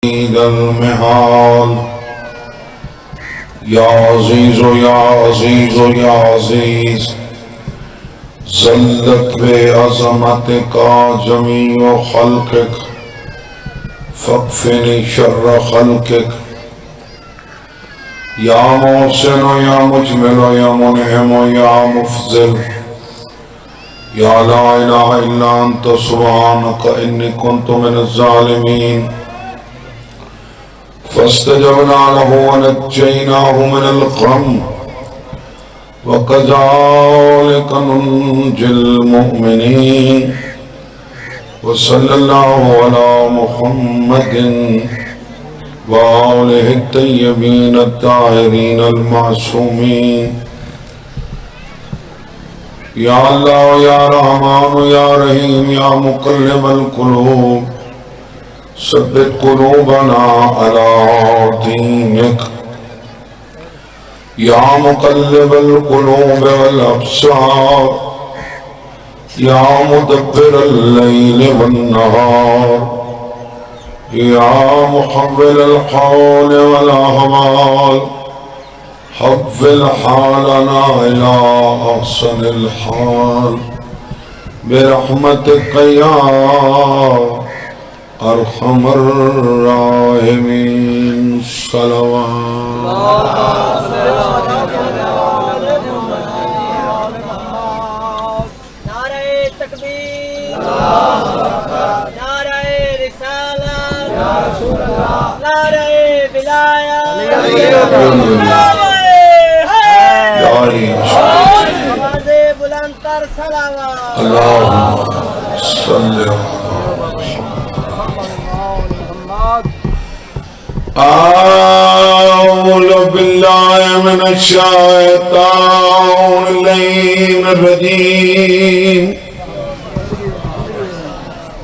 المحال یا عزیز و یا عزیز و یا عزیز ذلت بعظمت کا جمیع خلقک فاکفنی شر خلقک یا محسن و یا مجمل و یا منعم و یا مفضل یا لا الہ الا انت سبحانک انی کنت من الظالمین فاستجبنا له ونجيناه من الغم وكذلك ننجي المؤمنين وصلى الله على محمد وآله الطيبين الطاهرين المعصومين يا الله يا رحمن يا رحيم يا مقلب القلوب ثبت قلوبنا على دينك يا مقلب القلوب والأبصار يا مدبر الليل والنهار يا محول الحول والأحوال حول حالنا إلى أحسن الحال برحمتك يا ارحم الراحمین صلوات نعرہ تکبیر نعرہ رسالت نعرہ ولایت آواز بلند تر صلوات اللہم صلی أعوذ بالله من الشيطان اللعين الرجيم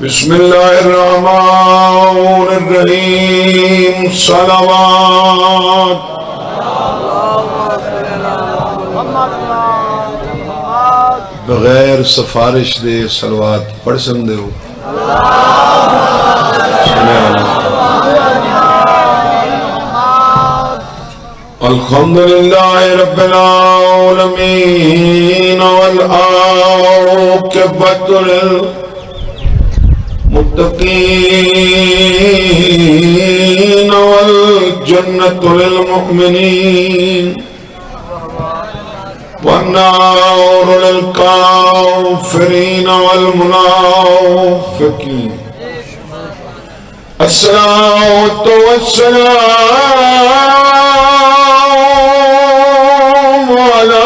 بسم الله الرحمن الرحيم صلوات بغیر سفارش دے صلوات پڑھ سکتے ہو الحمدللہ رب العالمین والعاقبۃ للمتقین والجنۃ للمؤمنین والنار للکافرین والمنافقین الصلاة والسلام على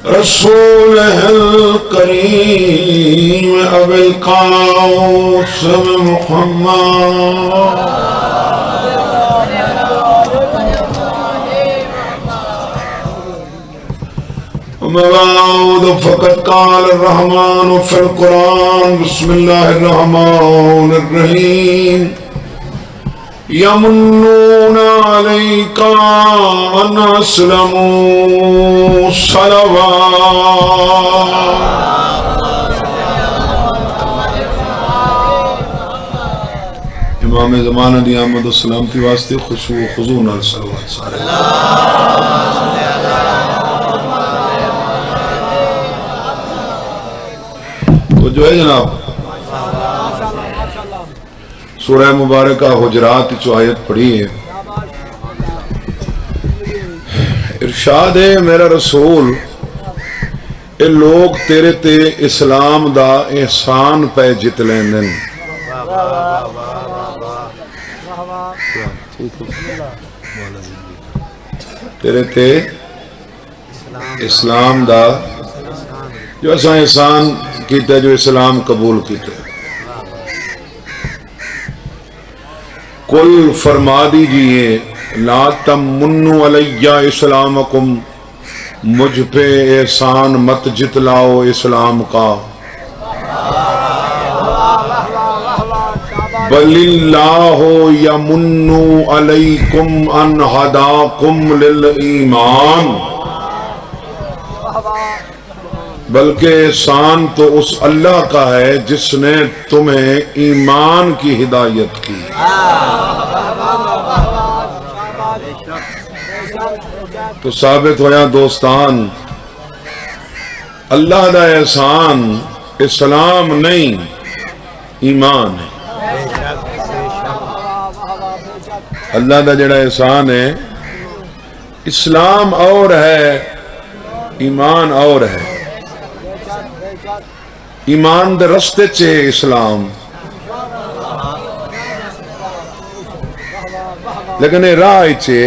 رسوله الكريم أبي القاسم محمد بعد فقد قال الرحمن في القرآن بسم الله الرحمن الرحيم يمنون عليك أن أسلموا صلوات امام زمانہ دی آمد و سلامتی واسطے خشوع و خضوع نال صلوات سارے جو ہے جناب سورہ مبارکہ حجرات جو آیت پڑھی ہے ارشاد ہے میرا رسول اے لوگ تیرے تے اسلام دا احسان پہ جت لیندن تیرے تے اسلام دا جو ایسا احسان کیتا جو اسلام قبول کیتا کل فرما دیجئے لا تمنوا علی اسلامکم مجھ پہ احسان مت جتلاؤ اسلام کا بل اللہ یمن علیکم ان ہداکم للایمان بلکہ احسان تو اس اللہ کا ہے جس نے تمہیں ایمان کی ہدایت کی. تو ثابت ہویا دوستان اللہ دا احسان اسلام نہیں ایمان ہے. اللہ دا جڑا احسان ہے اسلام اور ہے ایمان اور ہے. ایمان دے رستے چے اسلام لیکن یہ راہ چے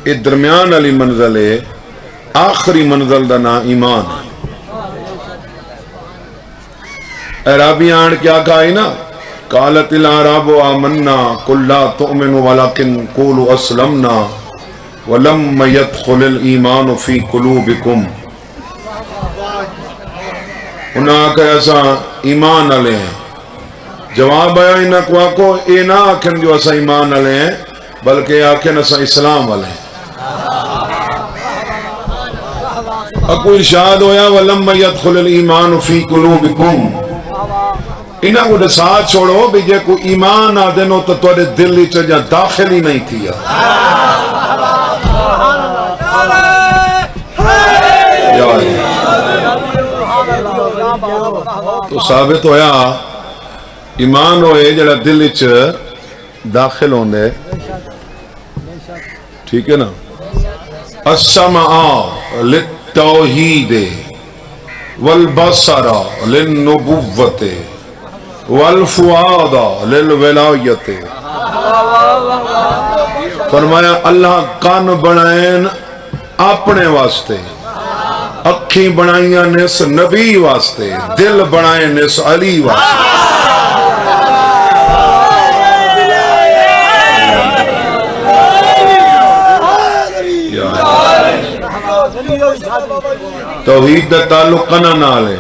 یہ درمیان والی منزل ہے آخری منزل دا نا ایمان ہے. اعرابی آن کیا کہا ہی نا قالت الاعراب آمنا قل لا تؤمنوا ولكن قولوا اسلمنا ولما يدخل الايمان في قلوبكم. انہاں کہ ایسا ایمان والے ہیں. جواب آیا انہاں کو آکو اے نہ آکھن جو ایسا ایمان والے ہیں بلکہ آکھن ایسا اسلام والے ہیں. اکو ارشاد ہویا ولما يدخل الايمان في قلوبكم. انہاں کو ساتھ چھوڑو بھی جے کو ایمان آ دینو تو تواڈے دل وچ جا داخل ہی نہیں کیا. تو ثابت ہویا ایمان ہوئے جڑا دل وچ داخل ہوندے ٹھیک ہے نا. السمع للتوحید والبصر للنبوت والفؤاد للولایت. فرمایا اللہ کان بنائیں اپنے واسطے اکھیں بنائیاں نس نبی واسطے دل بنائیں نس علی واسطے. توحید دا تعلق کنا نال ہے.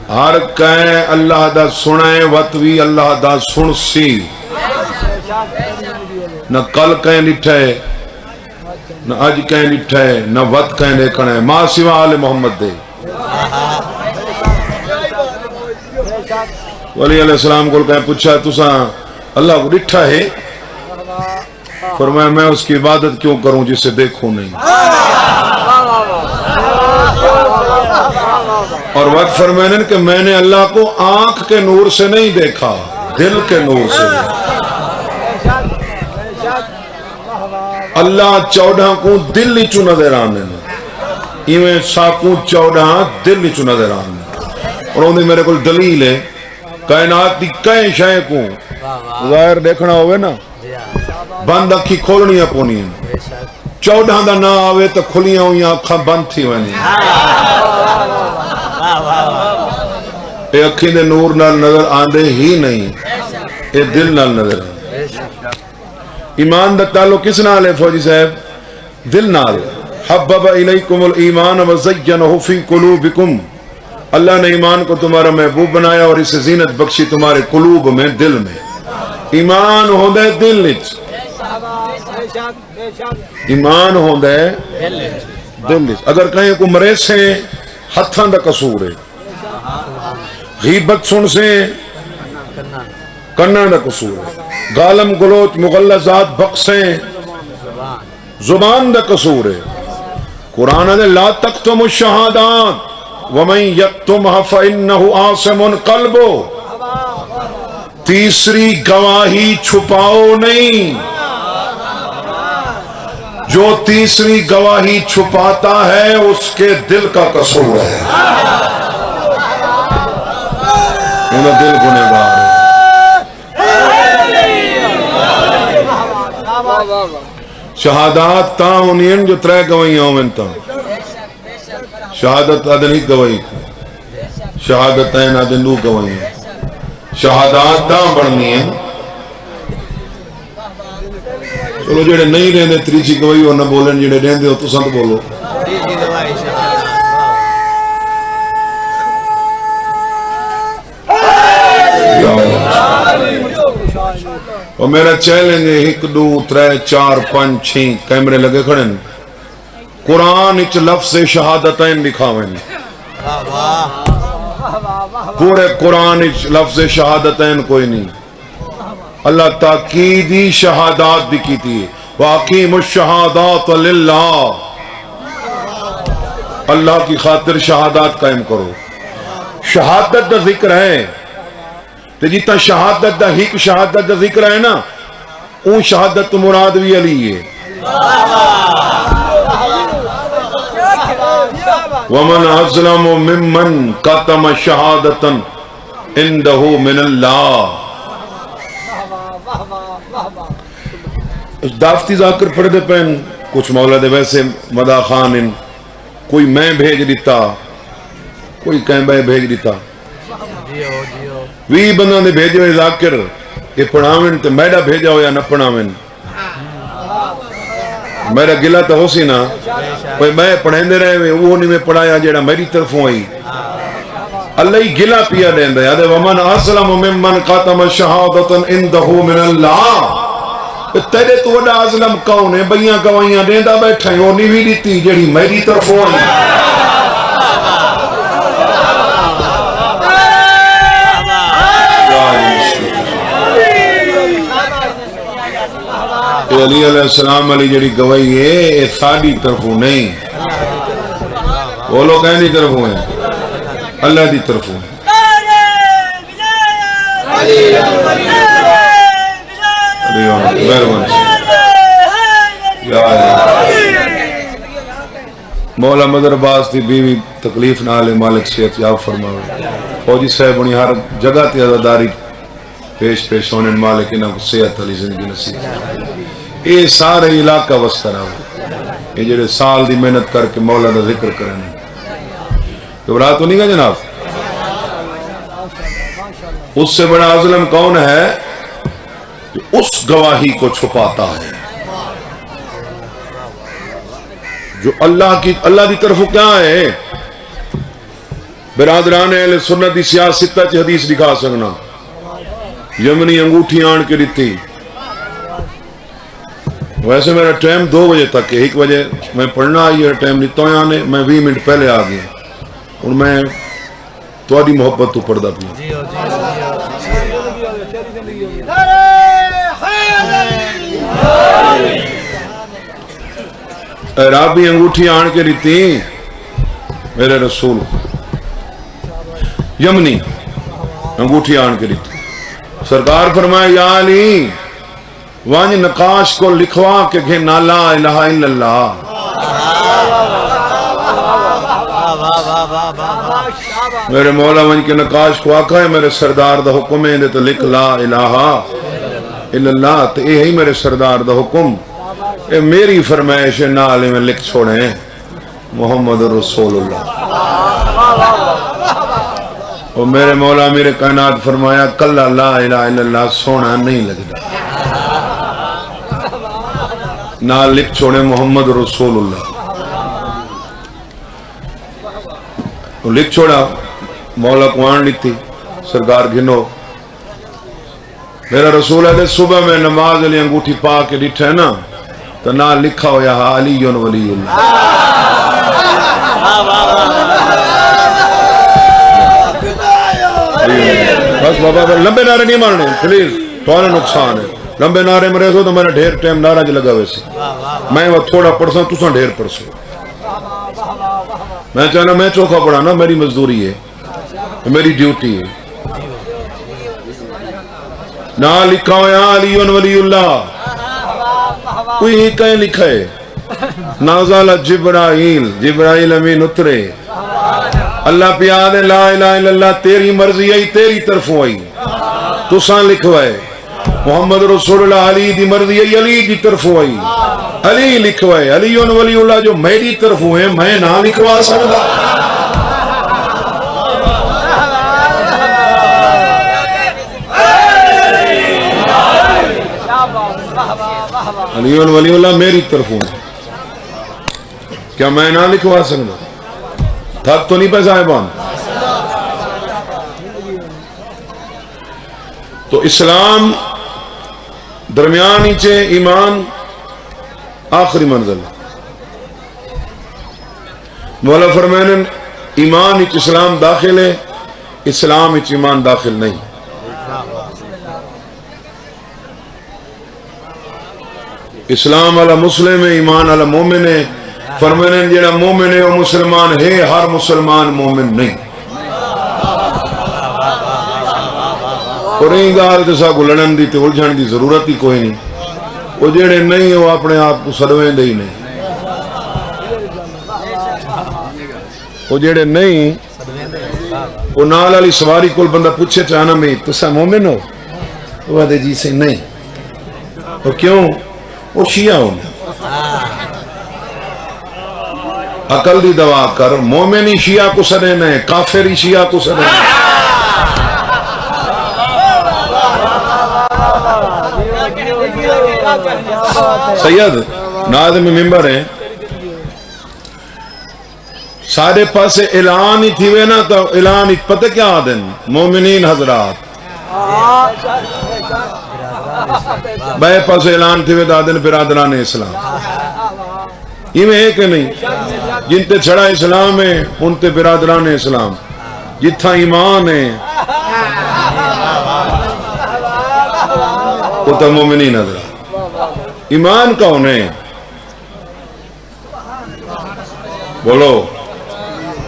ہر کہیں اللہ دا سنائیں وط بھی اللہ دا سن سی. نہ کل کہیں لٹھا ہے نہ اج کہیں لٹھا ہے نہ وط کہیں دیکھنا ہے ماں سوا آل محمد دے. ولی علیہ السلام کو کہیں پوچھا تسا اللہ کو لٹھا ہے؟ فرمایا میں اس کی عبادت کیوں کروں جسے دیکھوں نہیں. اور وقت فرمائیں کہ میں نے اللہ کو آنکھ کے نور سے نہیں دیکھا دل کے نور سے. اللہ 14 کو دل ہی چو نظر آنے ایویں ساکوں 14 دل ہی چو نظر آنے. اور انہیں میرے کو دلیل ہے کائنات دی کئی شے کو ظاہر دیکھنا ہوئے نا بند اکھی کھولنیاں پونی ہیں. 14 دا نہ آوے تو کھلیاں ہوئی آنکھاں بند تھی ونی. اے اکھی دے نور نال نظر آندے ہی نہیں اے دل نال نظر آندے. ایمان دا تعلق کس نال ہے فوجی صاحب؟ دل نال. حبب الیکم الایمان وزینہ فی قلوبکم. اللہ نے ایمان کو تمہارا محبوب بنایا اور اسے زینت بخشی تمہارے قلوب میں دل میں. ایمان ہوندہ ہے دل وچ. ایمان ہوندہ ہے دل وچ. اگر کہیں کو مرے سے ہتھاں دا قصور ہے غیبت سن سے کنہ دا قصور ہے غالم گلوچ مغلظات بخشیں زبان دا قصور ہے. قرآن نے لا تکتم الشہادات ومن یکتمها فإنه آثم قلبہ. تیسری گواہی چھپاؤ نہیں. جو تیسری گواہی چھپاتا ہے اس کے دل کا قصور ہے. انہوں دل گنہگار ہے. شہادات تا ہونین جو 3 گواہیاں ہوئن تا. شہادت آدھن ہی گواہی شہادتین آدھن 2 گواہیاں. شہادات تا بڑھنی ہیں. چلو جڑے نہیں رہنے تریچی گواہی اور نہ بولیں جڑے رہنے ہو تو سنت بولو. اور میرا چیلنج ہے 1 2 3 4 5 6 کیمرے لگے کھڑے. قرآن اچ لفظ شہادتین لکھاویں پورے قرآن لفظ شہادتین کوئی نہیں. اللہ تاکیدی شہادات بھی کی تھی. وَأَقِيمُوا الشَّهَادَاتَ لِلَّهِ. اللہ کی خاطر شہادات قائم کرو. شہادت دا ذکر ہے تو جیتا شہادت دا ہی شہادت دا ذکر ہے نا اون شہادت تو مراد بھی علی ہے. وَمَنْ أَظْلَمُ مِمَّنْ كَتَمَ شَهَادَةً عِنْدَهُ مِنَ اللَّهِ. دعوتی ذاکر پڑھ دے پین کچھ مولا دے ویسے مدا خان ان کوئی میں بھیج دیتا کوئی کہیں بے بھیج دیتا وی بندوں نے بھیجے ہوئے ذاکر کہ پڑھاویں تو میڈا بھیجا ہو یا نہ پڑھاویں. میرا گلہ تو ہو سی نا کوئی میں پڑھیں دے رہے وہ نہیں میں پڑھایا جیڑا میری طرفوں آئی. اللہ ہی گلہ پیا دیں دے یاد وَمَنْ أَظْلَمُ مِمَّنْ كَتَمَ شَهَادَةً عِنْدَهُ مِنَ اللَّهِ. تیرے تو وڈا ظلم کون ہے بھئیاں گوائیاں دیندا بیٹھا ہے وہ نہیں بھی دیتی جیڑی میری طرفوں آئی. علی علیہ السلام علی جڑی گواہی ہے یہ ساری طرفوں نہیں وہ لوگ کہیں دی طرفوں ہیں اللہ دی طرفوں ہیں. مولا مدر باز تھی بیوی تکلیف نہ لے مالک صحت یاب فرماوے. فوجی صاحب انہی ہر جگہ تی عزاداری پیش ہونے مالک انہاں کو صحت علی زندگی نصیب. یہ سارے علاقہ وسطرہ ہو یہ جڑے سال دی محنت کر کے مولا دا ذکر کرنے گھبراہ تو نہیں گا جناب. اس سے بڑا ظلم کون ہے کہ اس گواہی کو چھپاتا ہے جو اللہ دی طرف کیا ہے. برادران اہل سنت دی سیاستہ چی حدیث دکھا سکنا. یمنی انگوٹھی آن کے دیتی ویسے میرا ٹائم 2 بجے تک ہے 1 بجے میں پڑھنا آئی ہے ٹائم نہیں تو آنے میں 20 منٹ پہلے آ گیا اور میں تو آدھی محبت تو پڑھ دا پیا. عرابی انگوٹھی آن کے دیتی میرے رسول یمنی انگوٹھی آن کے دیتی. سرکار فرمائے یا علی وانج نقاش کو لکھوا کے گھنا لا الہ الا اللہ. میرے مولا ونج کے نقاش کو آقا ہے میرے سردار دا حکم ہے تو لکھ لا الہ الا اللہ. تو یہ ہی میرے سردار دا حکم اے میری فرمائش نالے میں لکھ چھوڑیں محمد رسول اللہ. اور میرے مولا میرے کائنات فرمایا کلا لا الہ الا اللہ سونا نہیں لگتا نہ لکھ چھوڑے محمد رسول اللہ. لکھ چھوڑا مولا کو آن لیتی سرکار گھنو میرا رسول ہے صبح میں نماز علی انگوٹھی پا کے ڈٹھے نا تو نہ لکھا ہو یا علی ولی اللہ. بس بابا لمبے نعرے نہیں مارنے پلیز تھوڑا نقصان ہے. لمبے نعرے مرے سو تو میرا ڈھیر ٹائم نعرہ جو لگا ویسے میں وہ تھوڑا پڑھسا تُساں ڈھیر پڑھسو. میں چاہنا میں چوکھا پڑھانا میری مزدوری ہے میری ڈیوٹی ہے. نہ لکھا ہو یا علی ولی اللہ کوئی ہی کہیں لکھا ہے. نازل جبرائیل امین اترے اللہ پیادے لا الہ الا اللہ تیری مرضی آئی تیری طرفوں آئی تُساں لکھوائے محمد رسول اللہ علی دی مرضی آئی علی دی طرفوں آئی علی لکھوائے علی ولی اللہ جو میری طرفوں ہیں میں نہ لکھوا سکتا. علی ولی اللہ میری طرفوں ہیں کیا میں نہ لکھوا سکتا. تھک تو نہیں پہ صاحبان. تو اسلام درمیان نیچے ایمان آخری منزل. مولا فرمائن ایمان وچ اسلام داخل ہے، اسلام وچ ایمان داخل نہیں۔ اسلام والا مسلم ہے، ایمان والا مومن ہے۔ فرمانے جڑا مومن ہے وہ مسلمان ہے، ہر مسلمان مومن نہیں۔ اور این گال تے ساکو لڑن دی تے الجھن دی ضرورت ہی کوئی نہیں۔ وہ جڑے نہیں وہ اپنے آپ کو سدویں دے ہی نہیں، وہ جڑے نہیں وہ نال والی سواری کول بندہ پوچھے چاہنا میں تسا مومن ہو، وہ آدھے جی سے نہیں۔ وہ کیوں؟ وہ شیعہ ہوں۔ عقل دی دعا کر، مومن ہی شیعہ کو سدے نہیں، کافر ہی شیعہ کو سدے نہیں۔ سید ناظم ممبر ہیں، سارے پاس اعلان ہی تھی وے نا، تو اعلان ہی پتہ کیا آدن مومنین حضرات بے پاس اعلان تھی وے دادن برادران اسلام، یہ میں ہے کہ نہیں؟ جن تے چھڑا اسلام ہے ان تے برادران اسلام، جتھا ایمان ہے وہ تو مومنین حضرات۔ ایمان کون ہے؟ بولو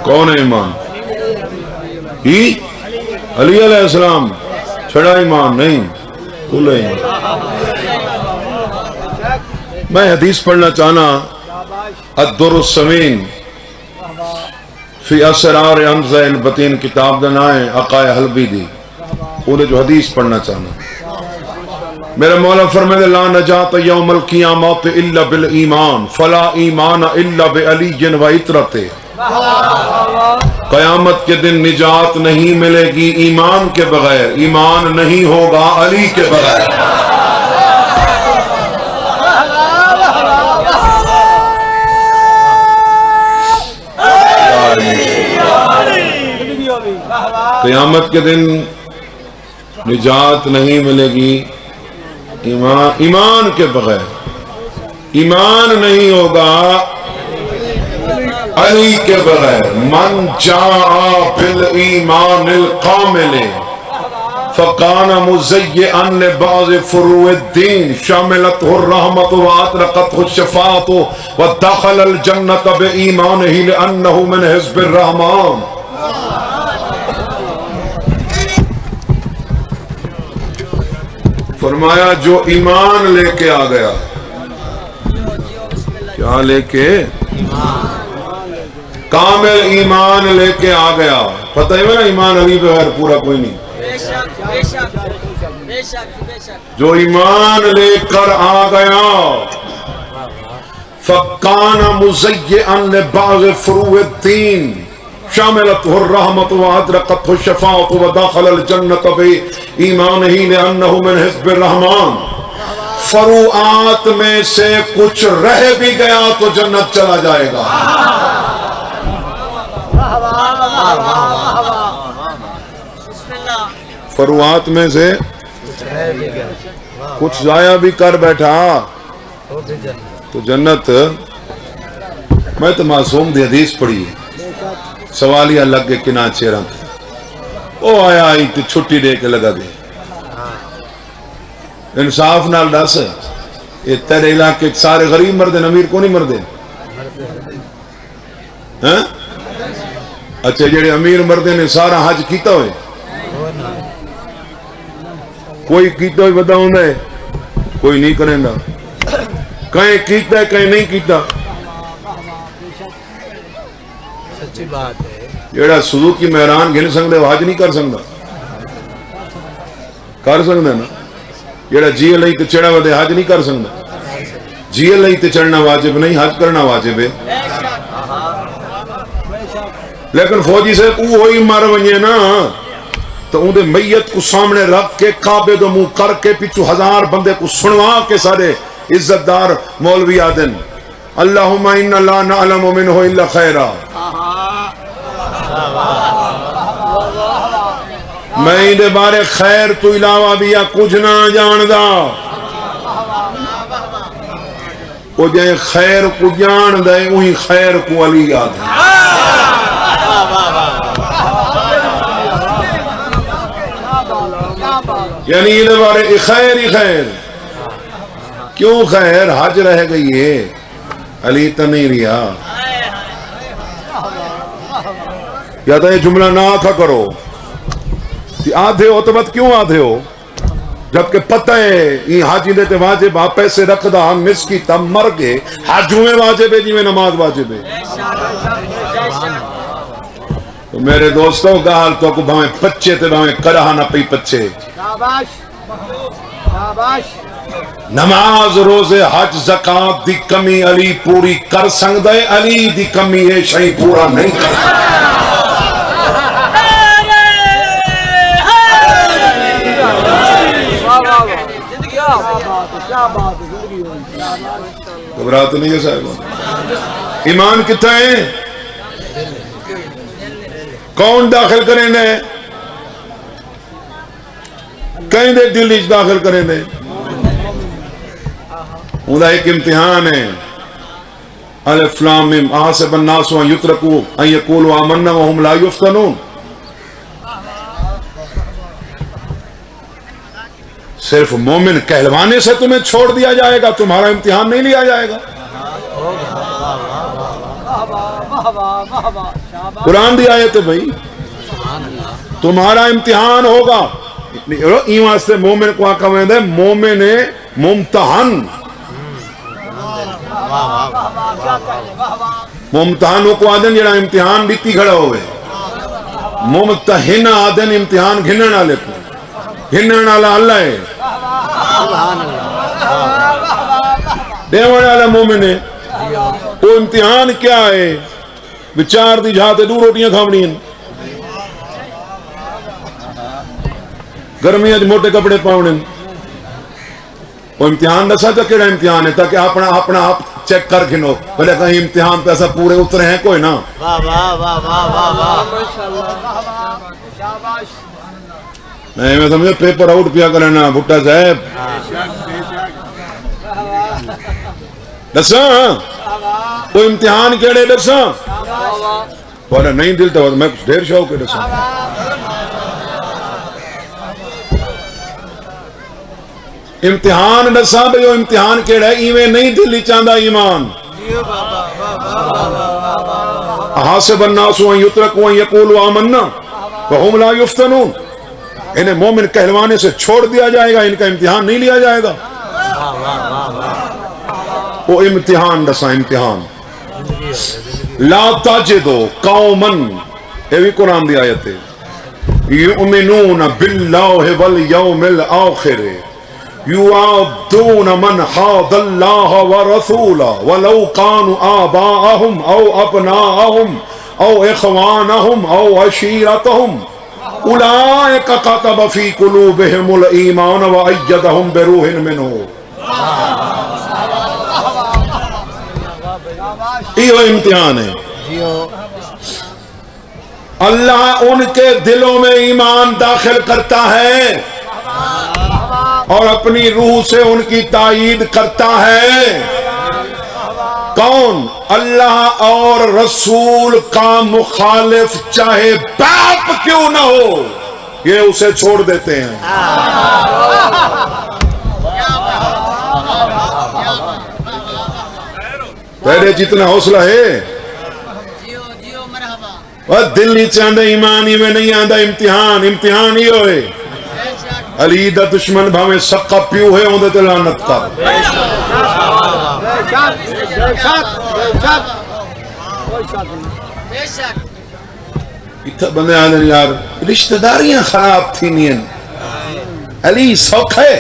کون ہے ایمان؟ ہی علی علیہ السلام چھڑا ایمان نہیں، کل ایمان۔ میں حدیث پڑھنا چاہنا، الدر السمین فی اسرار حمزہ البتین کتاب دا نام ہے عقائے حلبی دی، انہیں جو حدیث پڑھنا چاہنا۔ میرا مولا فرمائے لا نجات یوم القیامت الا بالایمان فلا ایمان الا بعلی و اطرت۔ قیامت کے دن نجات نہیں ملے گی ایمان کے بغیر، ایمان نہیں ہوگا علی کے بغیر۔ قیامت کے دن نجات نہیں ملے گی ایمان کے بغیر، ایمان نہیں ہوگا علی کے بغیر۔ من جاء بالایمان الکامل فکان مزیئا لبعض فروع الدین شاملته الرحمت واطرقته الشفاعت ودخل الجنت بایمانه لانه من حزب الرحمن۔ فرمایا جو ایمان لے کے آ گیا، کیا لے کے؟ کامل ایمان لے کے آ گیا۔ پتہ ہے نا ایمان علی بغیر پورا کوئی نہیں۔ جو ایمان لے کر آ گیا فکان مزیئا لبعض فروع الدین شاملته الرحمت وادرکته الشفاعت ودخل الجنت بایمانہ لانہ من حزب الرحمن۔ فروعات میں سے کچھ رہ بھی گیا تو جنت چلا جائے گا۔ فروعات میں سے کچھ ضائع بھی کر بیٹھا تو جنت۔ میں تو معصوم دی حدیث پڑھی ہے، سوالیہ لگ کے کنا چیرہ تھے، وہ آیا آئی تو چھٹی دے کے لگا گئے۔ انصاف نال دس، یہ تیرے علاقے سارے غریب مردے امیر کو نہیں مردے؟ اچھا جڑے امیر مردے نے سارا حج کیتا ہوئے؟ کوئی کیتا ہوئی بدا ہوں ہے، کوئی نہیں کریں گا، کہیں کیتا ہے کہیں نہیں کیتا۔ سچی بات ہے، جیڑا سوزوکی مہران گھن سکتے وہ حج نہیں کر سکتا؟ کر سکتا نا؟ جیڑا جی اللہ تے چڑھا ودے حج نہیں کر سکتا؟ جی اللہ تے چڑھنا واجب نہیں، حج کرنا واجب ہے۔ لیکن فوجی سے وہی مر ونجے نا تو اون دے میت کو سامنے رکھ کے کعبے دو منہ کر کے پیچھو 1000 بندے کو سنوا کے سارے عزت دار مولوی آدن اللہم انا لا نعلم منہ الا خیرہ، میں اندے بارے خیر تو علاوہ بھی یا کچھ نہ جاندہ۔ وہ جائے خیر کو جان دے وہی خیر کو علی آدھے۔ یعنی یہ بارے خیر ہی خیر کیوں خیر حج رہ گئی ہے علی تو نہیں رہا یا تو یہ جملہ نہ آکھا کرو آدھے ہو تو بات کیوں آدھے ہو جبکہ پتہ ہے یہ حاجی دیتے واجب آپ پیسے رکھ دا ہم مس کی تم مر گئے حجوں میں واجب ہے جی میں نماز واجب ہے تو میرے دوستوں گال تو کو بھاویں پچے تے بھاویں کرہا نہ پئی پچے نماز روزے حج زکات دی کمی علی پوری کر سکدا ہے علی دی کمی ہے شئی پورا نہیں کر گھبراہ تو نہیں ہے صاحب ایمان کتنا ہے کون داخل کریں دے کہیں دے دل اچ داخل کریں دے انہا ایک امتحان ہے الف لام میم احسب الناس ان یترکوا ان یقولوا آمنا وهم لا یفتنون صرف مومن کہلوانے سے تمہیں چھوڑ دیا جائے گا تمہارا امتحان نہیں لیا جائے گا قرآن دی آیت ہے بھائی تمہارا امتحان ہوگا این واسطے مومن کو آقا میں دے مومن ممتحن ممتحنوں کو آدن جڑا امتحان بیتی کھڑا ہوئے ممتحن آدن امتحان گھنن آلے کو گھنن آلہ اللہ ہے دیوان آلہ مومن ہے وہ امتحان کیا ہے بچار دی جہاتے دو روٹیاں کھاونی ہیں گرمی آج موٹے کپڑے پاؤنے وہ امتحان دسا تو کیڑا امتحان ہے تاکہ اپنا آپ چیک کر گھنو بلے کہیں امتحان پہ ایسا پورے اترے ہیں کوئی نا نہیں میں سمجھے پیپر آؤٹ پیا کرنا بھٹا صاحب دساں وہ امتحان کیڑے دساں بولا نہیں دل تو میں کچھ دیر شاؤ کے دساں امتحان دساں بھئی وہ امتحان کیڑا ہے ایویں نہیں دل چاندہ ایمان حاسب الناس ان یترکوا ان یقولوا آمنا وهم لا یفتنون انہیں مومن کہلوانے سے چھوڑ دیا جائے گا ان کا امتحان نہیں لیا جائے گا وہ امتحان دسا امتحان لا تجدو قوما یہ بھی قرآن دی آیت ہے یؤمنون باللہ والیوم الآخر یعادون من حاد اللہ ورسولہ ولو كانوا آباءهم او ابناءهم او اخوانهم او عشیرتهم اولئک کتب فی قلوبهم الایمان وأیدهم بروح منہ یہ امتحان ہے اللہ ان کے دلوں میں ایمان داخل کرتا ہے اور اپنی روح سے ان کی تائید کرتا ہے کون اللہ اور رسول کا مخالف چاہے باپ کیوں نہ ہو یہ اسے چھوڑ دیتے ہیں پہلے جتنا حوصلہ ہے دل نہیں چاہتا ایمان ہی میں نہیں آتا امتحان ہی ہوئے علی دا دشمن بھاویں سکا پیو ہے ہوندے تے لعنت کر اتھا بندے آدھے یار رشتہ داریاں خراب تھی نہیں علی سوکھ ہے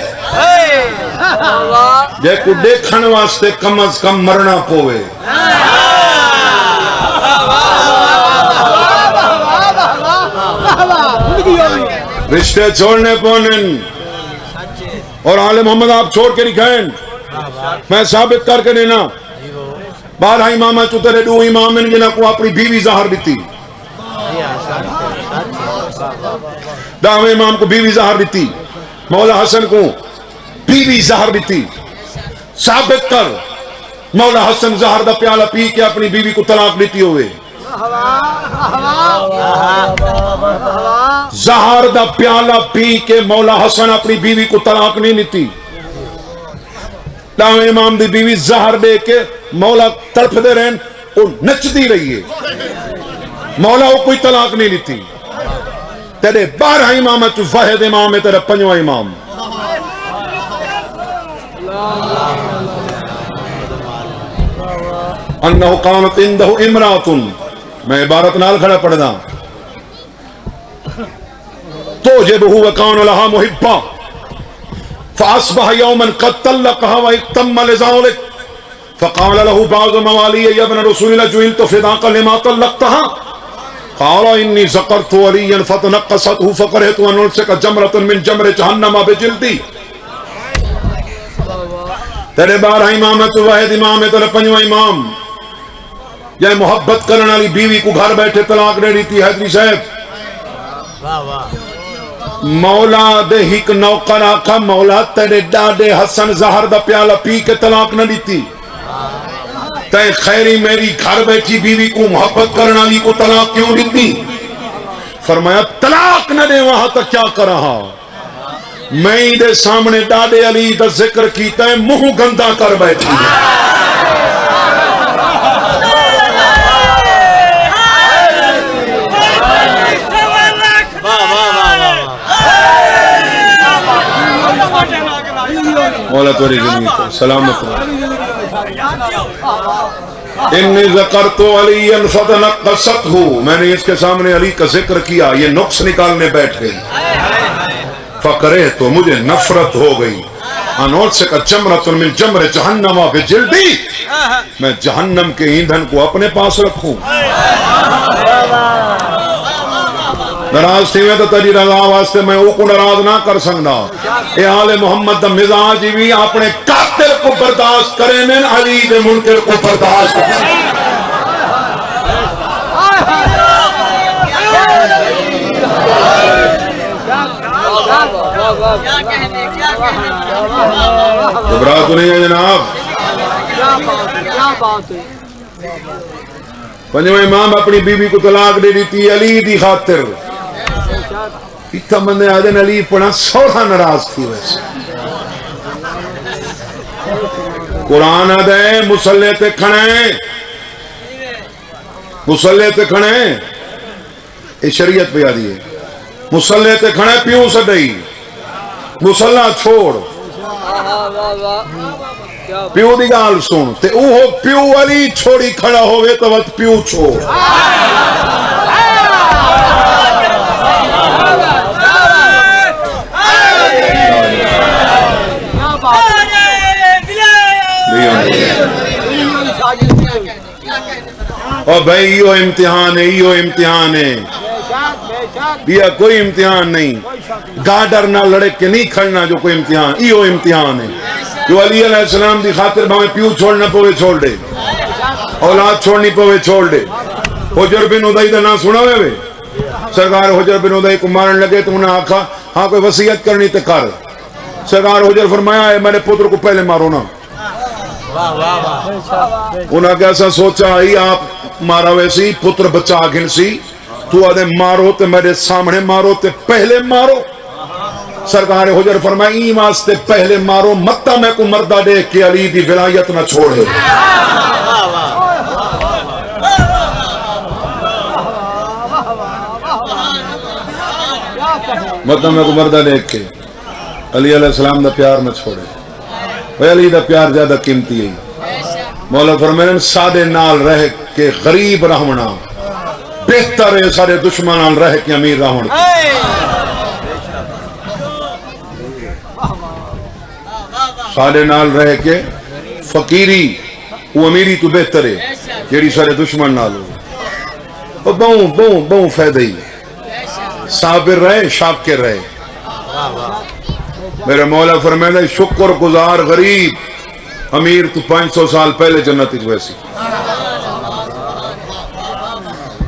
جے کو دیکھن واسطے کم از کم مرنا پوے رشتے چھوڑنے پونن اور آل محمد آپ چھوڑ کے دکھائیں میں ثابت کر کے دینا 12 امامہ چوترے 2 امام ان جنہ کو اپنی بیوی ظاہر دیتی 10 امام کو بیوی ظاہر دیتی مولا حسن کو بیوی ظاہر دیتی ثابت کر مولا حسن ظاہر دا پیالہ پی کے اپنی بیوی کو طلاق دیتی ہوئے زہر دا پیالہ پی کے مولا حسن اپنی بیوی کو طلاق نہیں دیتی. لاؤ امام دی بیوی زہر دے کے مولا تڑپ دے رہن وہ نچ دی رہی ہے, مولا وہ کوئی طلاق نہیں لیتی. تیرے 12 امامت واحد امام ہے تیرا 5واں امام. انہو قامت اندہو امراتن, میں عبارت نال کھڑا پڑھنا, توجبہو وکان لہا محبا فاصبح یوما قد طلقها واکتم لذالک فقال له بعض موالی یا ابن رسول اللہ جوئلت فداقا لما طلقتها قال انی ذکرت ولیا فتنقصته فقرہت ان السک جمرة من جمر جہنم بجلدی. تیرے 12 امامت واحد امام ہے تیرے 5واں امام. یا محبت کرنے والی بیوی کو گھر بیٹھے طلاق دے دیتی حیدری صاحب. مولا دے ہک نوکر آکھا مولا تیرے ڈاڈے حسن زہر دا پیالہ پی کے طلاق نہ دیتی, تے خیری میری گھر بیٹھی بیوی کو محبت کرنے والی کو طلاق کیوں دیتی؟ فرمایا طلاق نہ دے وہاں تک کیا کر رہا, میں دے سامنے ڈاڈے علی دا ذکر کیتا ہے منہ گندہ کر بیٹھی ہے. مولا توری جنید سلامت انی ذکرت علیا فتنقصتہ, میں نے اس کے سامنے علی کا ذکر کیا, یہ نقص نکالنے بیٹھ گئی. فقرے تو مجھے نفرت ہو گئی, انوٹ سے کا جمرۃ من جمر جہنم بجلدی, میں جہنم کے ایندھن کو اپنے پاس رکھوں. ناراض تھی میں تو تیری رضا واسطے میں او کو ناراض نہ کر سکنا. اے آل محمد دا مزاج بھی اپنے قاتل کو برداشت کریں میں علی دے منکر کو برداشت کریں. گھبراہ تو نہیں ہے جناب. 5واں امام اپنی بیوی کو طلاق دے دیتی علی دی خاطر. اتنا بندے آدھن علی پڑھا سوڑا ناراض تھی. ویسے قرآن آدھے مسلح تے کھڑے, مسلح تے کھڑے, یہ شریعت پہ آدھی ہے. مسلح تے کھڑے پیو سڈئی, مسلح چھوڑ, پیو دی گال سن تے اوہ پیو علی چھوڑی کھڑا ہوئے تو وقت پیو چھوڑ. اور بھائی یہ امتحان ہے, یہ امتحان ہے, یہ کوئی امتحان نہیں. گاڈر نہ لڑے کے نہیں کھڑنا جو کوئی امتحان, یہ امتحان ہے. جو علی علیہ السلام دی خاطر بھاویں پیو چھوڑنا پوے چھوڑ دے, اولاد چھوڑنی پوے چھوڑ دے. حجر بن ادائی دا نام سنا ہوئے, سرکار حجر بن ادائی کو مارن لگے تو انہیں آکھا ہاں کوئی وصیت کرنی تے کر. سرکار حجر فرمایا ہے میرے پتر کو پہلے مارو نا. انہاں کیسا سوچا ہی آپ مارا ویسی پتر بچا گھن سی, تو آدھے مارو تے میرے سامنے مارو تے پہلے مارو. سرکار حجر فرمائی این واسطے پہلے مارو متا میں کو مردہ دیکھ کے علی دی ولایت نہ چھوڑے. متا میں کو مردہ دیکھ کے علی علیہ السلام دا پیار نہ چھوڑے. وہ علی دا پیار زیادہ قیمتی ہے. مولا فرمائیں سادے نال رہ کے غریب رہونا بہتر ہے سارے دشمنان رہ کے امیر رہونا. سادے نال رہ کے فقیری وہ امیری تو بہتر ہے جیڑی سارے دشمن نال ہو. بہوں فائدہ ہی صابر رہے شاکر رہے. میرے مولا فرمائے شکر گزار غریب امیر تو 500 سال پہلے جنت ویسی.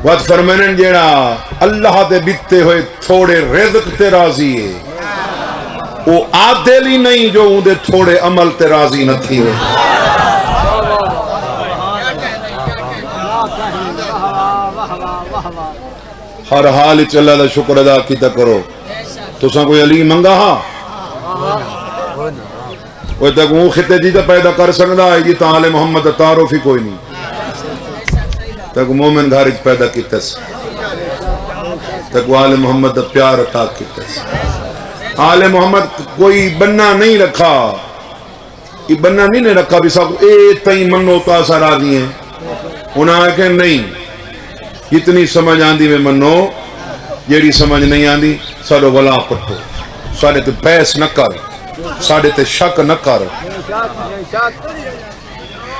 وقت فرمائن جیڑا اللہ دے بیتے ہوئے تھوڑے رزق تے راضی ہے وہ عادل ہی نہیں جو اندے تھوڑے عمل تے راضی نہ تھی ہوئے. ہر حال وچ اللہ دا شکر ادا کیتا کرو تساں کوئی علی منگا ہاں وہ تک وہ خطے جی تا پیدا کر سکدا ہے جی تا آل محمد دا تعارف ہی کوئی نہیں تک مومن گھر وچ پیدا کیتا سی تک آل محمد دا پیار عطا کیتا سی آل محمد کوئی بننا نہیں رکھا یہ بننا نہیں رکھا بھی سب اے تئی منو تا سا راضی ہیں انہاں کہ نہیں اتنی سمجھ آندی میں منو جیڑی سمجھ نہیں آندی ساڑھو غلا پٹھو ساڑھے تے بحث نہ کر ساڑھے تے شک نہ کر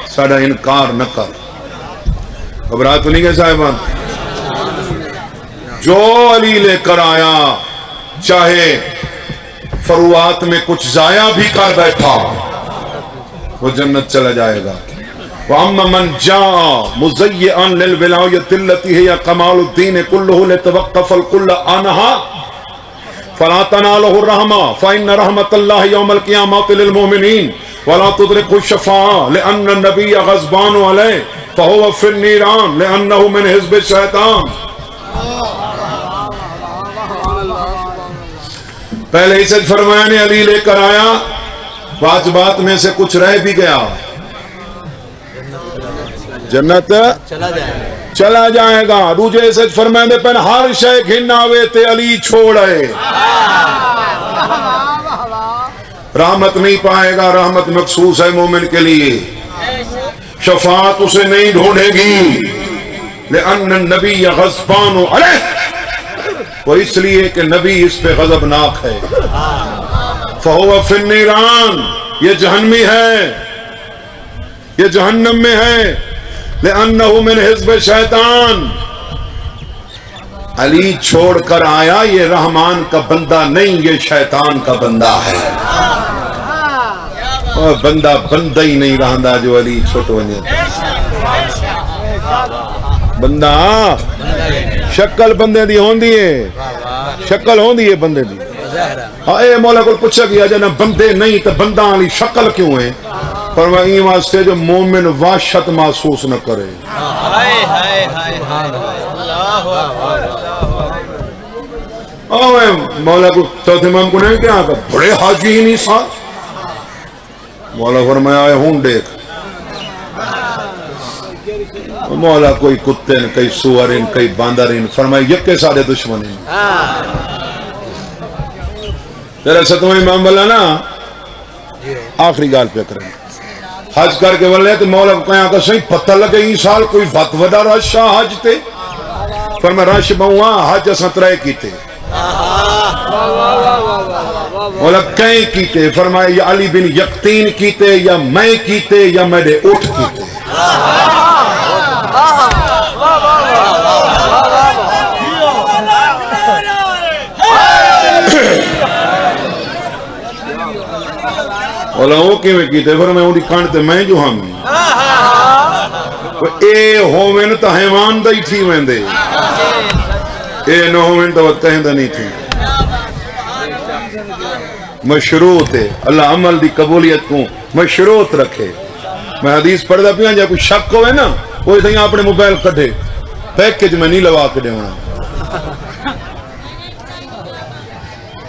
ساڑھا انکار نہ کر گھبراہ تو نہیں گئے صاحبان جو علی لے کر آیا چاہے فروات میں کچھ ضائع بھی کر بیٹھا وہ جنت چلا جائے گا وَأَمَّا مَنْ جَاءَ مُزَيِّئًا لِلْوِلَایَةِ الَّتِي هِیَ کَمَالُ الدِّینِ كُلُّهُ لِتَوَقَّفَ الْكُلَّ عَنْهَا فَلَا تَنَالُهُ الرَّحْمَةُ فَإِنَّ رَحْمَةَ اللَّهِ يَوْمَ الْقِيَامَةِ لِلْمُؤْمِنِينَ وَلَا تُدْرِكُهُ الشَّفَاعَةُ لِأَنَّ النَّبِيَّ غَضْبَانُ عَلَيْهِ فَهُوَ فِي النِّيرَانِ لِأَنَّهُ مِنْ حِزْبِ الشَّيْطَانِ پہلے اسے فرمایا نے علی لے کر آیا واجبات میں سے کچھ رہ بھی گیا جنت چلا جائے گا دوجے سے فرمائیں دے پہن ہر شے گھناوے تے علی چھوڑے رحمت نہیں پائے گا رحمت مخصوص ہے مومن کے لیے شفاعت اسے نہیں ڈھونڈے گی لأن النبی غضبان علیہ وہ اس لیے کہ نبی اس پہ غضبناک ہے فہو فی النیران یہ جہنمی ہے یہ جہنم میں ہے لأنه من حزب شیطان علی چھوڑ کر آیا یہ رحمان کا بندہ نہیں یہ شیطان کا بندہ ہے اور بندہ بندہ ہی نہیں رہندا جو علی چھوٹ ونجے بندہ شکل بندے دی ہوندی ہے شکل ہوندی ہے بندے دی ہاں اے مولا کو پوچھا گیا جنا بندے نہیں تو بندہ علی شکل کیوں ہے فرمائیں واسطے جو مومن وحشت محسوس نہ کرے مولا کو چوتھے امام کو نہیں کیا کہ بڑے حاجی ہی نہیں ساتھ مولا فرمایا آئے ہوں دیکھ مولا کوئی کتے نے کئی سوارین کئی باندرین فرمایا یکے سارے دشمنین تیرا ستویں امام والا نا آخری گال پہ کریں حج کر کے بولے تو مولا کو کہاں کہ صحیح پتہ لگے ہی سال کوئی بات وڈا رش حج تے فرمایا رش بہواں حج اساں ترے کیتے مولا کہیں کیتے فرمایا یا علی بن یقتین کیتے یا میں کیتے یا میرے اٹھ کیتے مولا وہ کیویں کیتے فرمایا اونی کانڈ میں جو ہم اے ہووین تا حیوان دا ہی تھی ویندے اے نہ ہووین تا کہیں دا نہیں تھی مشروط ہے اللہ عمل دی قبولیت کو مشروط رکھے میں حدیث پڑھ دا پیاں جا کوئی شک ہوئے نا کوئی تھیں اپنے موبائل کٹھے پیکج میں نہیں لوا کے دے ہونا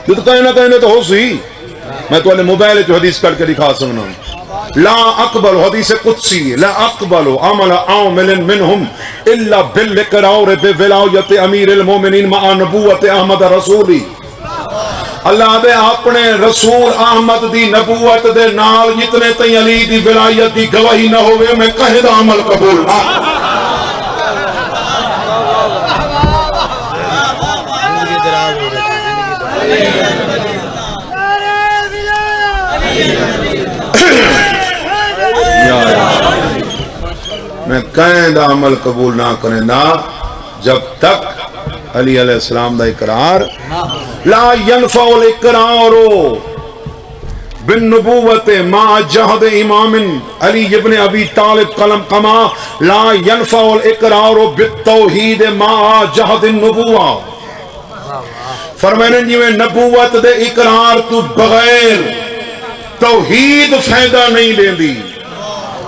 جو تو کہیں تو ہو سی میں تو موبائل جو حدیث کر کے دکھا سکنا لا اقبل حدیث قدسی لا اقبل عمل عامل منہم الا بالاقرار بولایت امیر المومنین مع نبوت احمد رسولی اللہ دے اپنے رسول احمد دی نبوت دے نال جتنے تئی علی دی ولایت دی گواہی نہ ہوئے میں کہیں دا عمل قبول نہ میں کہیں دا عمل قبول نہ کریں نا جب تک علی علیہ السلام دا اقرار لا ينفع الاقرار بالنبوت مع جہد امام علی ابن ابی طالب قلم کما لا ينفع الاقرار بالتوحید مع جہد النبوہ فرمائنے جی میں نبوت دے اقرار تو بغیر توحید فائدہ نہیں لیں دی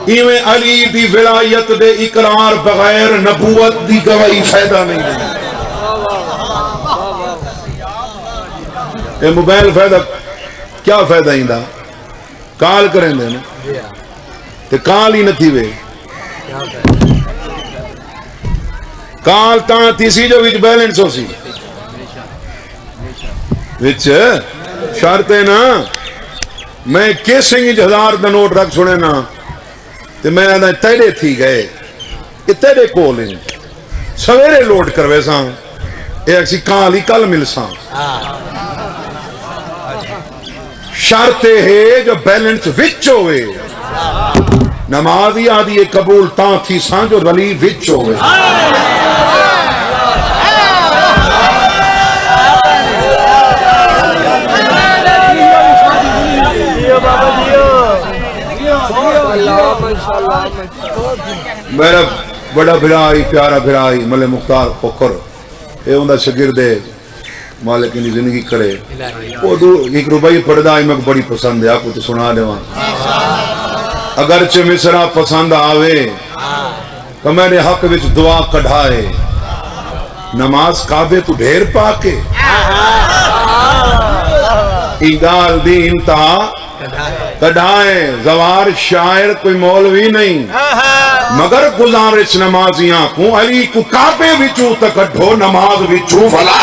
ایویں علی دی ولایت دے اقرار بغیر نبوت دی گواہی فائدہ نہیں لیں یہ موبائل فائدہ کیا فائدہ ہی دا کال کریں دے نا جی ہاں تے کال ہی نہ تھی وے کیا کریں کال تاں تیسی جو وچ بیلنس ہو سی وچ شرط ہے نا میں کیسنگ 1000 دا نوٹ رکھ چھوڑے نا تے میں آدھا تیرے تھی گئے یہ تیرے کول ہیں سویرے لوڈ کروے ساں ایک سی کال ہی کل مل ساں شرط ہے جو بیلنس وچ ہوئے نماز ہی آدھی یہ قبول تاں تھی ساں جو ولی وچ ہوئے میرا بڑا بھرائی پیارا بھرائی ملے مختار خوکر اے اندہ شگردے مالک انہی زندگی کرے وہ دو ایک روبائی پڑھدا ہے میں بڑی پسند ہے آپ کو تو سنا دے وہاں اگرچہ مصرہ پسند آوے تو میں نے حق وچ دعا کڑھائے نماز کعبے تو ڈھیر پاکے ایگال دی انتہا کڑھائیں زوار شاعر کوئی مولوی نہیں مگر گزارش نمازیاں کو علی کو کعبے وچوں تکڑھو نماز وچوں بھلا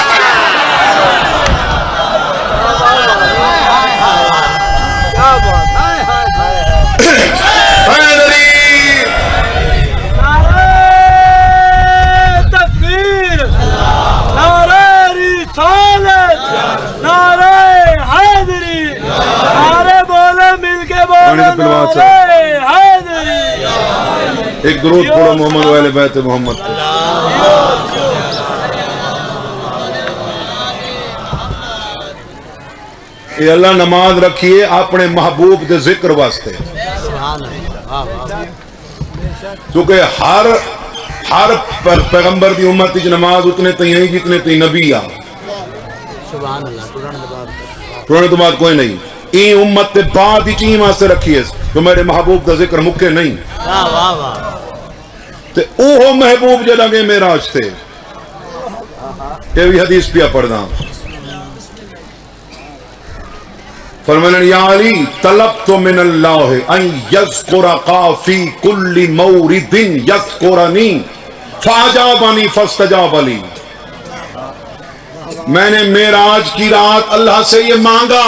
ایک درود پڑھو محمد و اہل بیت محمد کو یہ اللہ نماز رکھیے اپنے محبوب دے ذکر واسطے کیونکہ ہر پیغمبر دی امت کی نماز اتنے تھی ہیں جتنے تھی نبی آ پرانے تو بات کوئی نہیں این امت تے بعد ہی چین واسطے رکھیے تو میرے محبوب دا ذکر مکے نہیں تے اوہو محبوب جا لگے معراج تے یہ بھی حدیث پیا پڑھنا فرمایا یا علی طلبت من اللہ ان یذکرک فی کل مورد یذکرنی فاجابنی فاستجاب لی میں نے معراج کی رات اللہ سے یہ مانگا